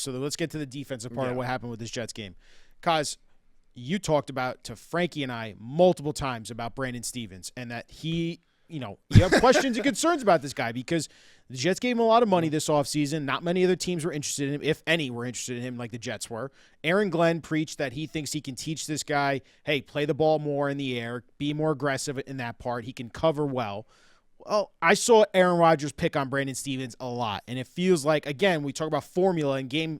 So let's get to the defensive part of Yeah. what happened with this Jets game. Kaz, you talked about to Frankie and I multiple times about Brandon Stevens and that you have questions and concerns about this guy because the Jets gave him a lot of money this offseason. Not many other teams were interested in him, if any were interested in him like the Jets were. Aaron Glenn preached that he thinks he can teach this guy, hey, play the ball more in the air, be more aggressive in that part. He can cover well. Well, I saw Aaron Rodgers pick on Brandon Stevens a lot, and it feels like, again, we talk about formula and game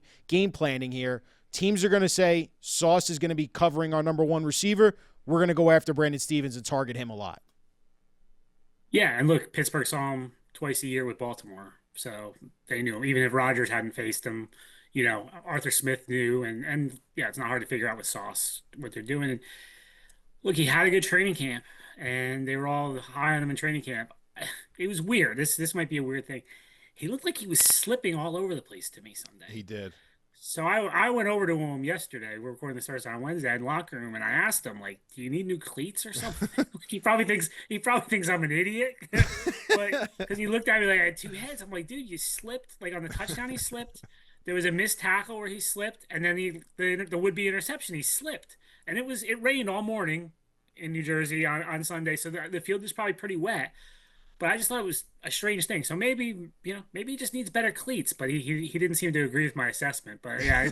planning here. Teams are going to say Sauce is going to be covering our number one receiver. We're going to go after Brandon Stevens and target him a lot. Yeah, and look, Pittsburgh saw him twice a year with Baltimore, so they knew him. Even if Rodgers hadn't faced him, Arthur Smith knew, and yeah, it's not hard to figure out with Sauce what they're doing. And look, he had a good training camp, and they were all high on him in training camp. It was weird. This might be a weird thing. He looked like he was slipping all over the place to me He Sunday. did. So I went over to him yesterday. We're recording this Thursday on Wednesday in the locker room, and I asked him like, "Do you need new cleats or something?" he probably thinks I'm an idiot, but because he looked at me like I had two heads. I'm like, "Dude, you slipped like on the touchdown. He slipped. There was a missed tackle where he slipped, and then the would-be interception. He slipped, and it rained all morning in New Jersey on Sunday, so the field is probably pretty wet. But I just thought it was a strange thing. So maybe he just needs better cleats. But he didn't seem to agree with my assessment. But yeah,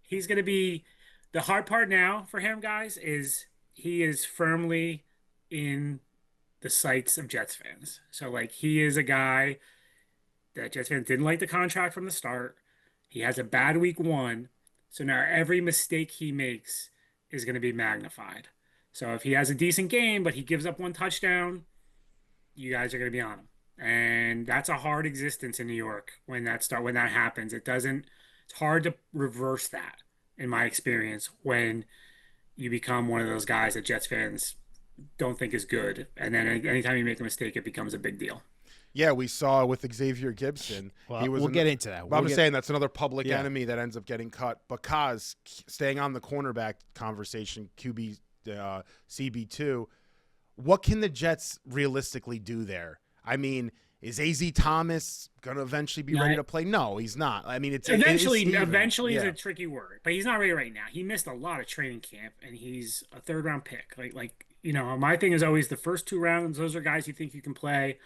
he's going to be the hard part now for him, guys, is he is firmly in the sights of Jets fans. So like he is a guy that Jets fans didn't like the contract from the start. He has a bad week one. So now every mistake he makes is going to be magnified. So if he has a decent game, but he gives up one touchdown, you guys are going to be on him. And that's a hard existence in New York when that happens. It's hard to reverse that in my experience when you become one of those guys that Jets fans don't think is good. And then anytime you make a mistake, it becomes a big deal. Yeah, we saw with Xavier Gibson. Well, we'll get into that. I'm just saying that's another public enemy that ends up getting cut. Because staying on the cornerback conversation, QB, CB2, what can the Jets realistically do there? I mean, is AZ Thomas going to eventually be ready to play? No, he's not. I mean, eventually yeah. is a tricky word, but he's not ready right now. He missed a lot of training camp, and he's a third round pick. My thing is always the first two rounds. Those are guys you think you can play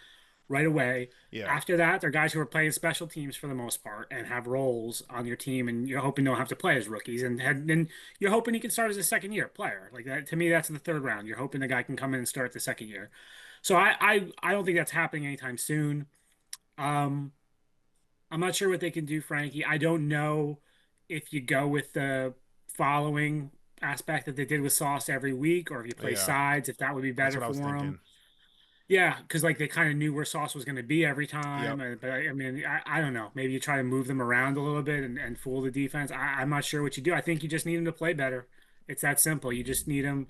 right away. Yeah. After that, they're guys who are playing special teams for the most part and have roles on your team, and you're hoping they'll have to play as rookies, and you're hoping he can start as a second year player. Like that to me, that's the third round. You're hoping the guy can come in and start the second year. So I don't think that's happening anytime soon. I'm not sure what they can do, Frankie. I don't know if you go with the following aspect that they did with Sauce every week, or if you play sides, if that would be That's better what I was for thinking. him. Yeah, because like they kind of knew where Sauce was going to be every time. Yep. But I mean, I don't know. Maybe you try to move them around a little bit and fool the defense. I'm not sure what you do. I think you just need him to play better. It's that simple. You just need him.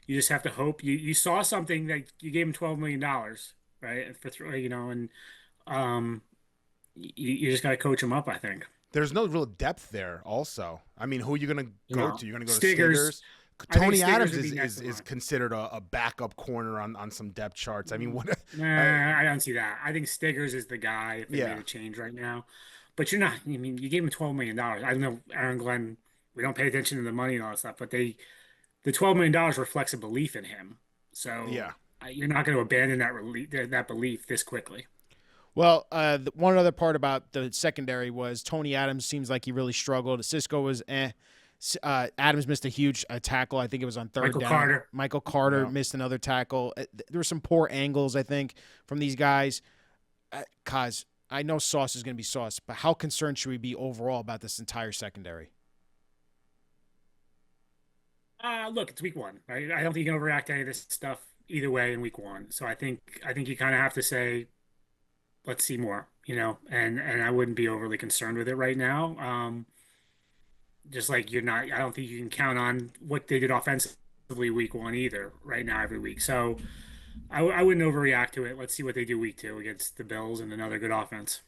You just have to hope. You saw something that you gave him $12 million, right? And you just got to coach him up, I think. There's no real depth there also. I mean, who are you going to go to? You're going to go to Stiggers. Stiggers? I think Tony Stiggers Adams would be next in is line. considered a backup corner on some depth charts. I mean, what? Nah, I don't see that. I think Stiggers is the guy if they Yeah. made a change right now. But you're not. I mean, you gave him $12 million. I know Aaron Glenn. We don't pay attention to the money and all that stuff, but the $12 million reflects a belief in him. So Yeah. you're not going to abandon that belief this quickly. Well, one other part about the secondary was Tony Adams seems like he really struggled. Cisco was Adams missed a huge tackle. I think it was on third down. Michael Carter missed another tackle. There were some poor angles, I think, from these guys. Kaz, I know Sauce is going to be Sauce, but how concerned should we be overall about this entire secondary? Look, it's week one, right? I don't think you can overreact to any of this stuff either way in week one. So I think you kind of have to say, let's see more, and I wouldn't be overly concerned with it right now. Just like I don't think you can count on what they did offensively week one either right now every week. So I wouldn't overreact to it. Let's see what they do week two against the Bills and another good offense.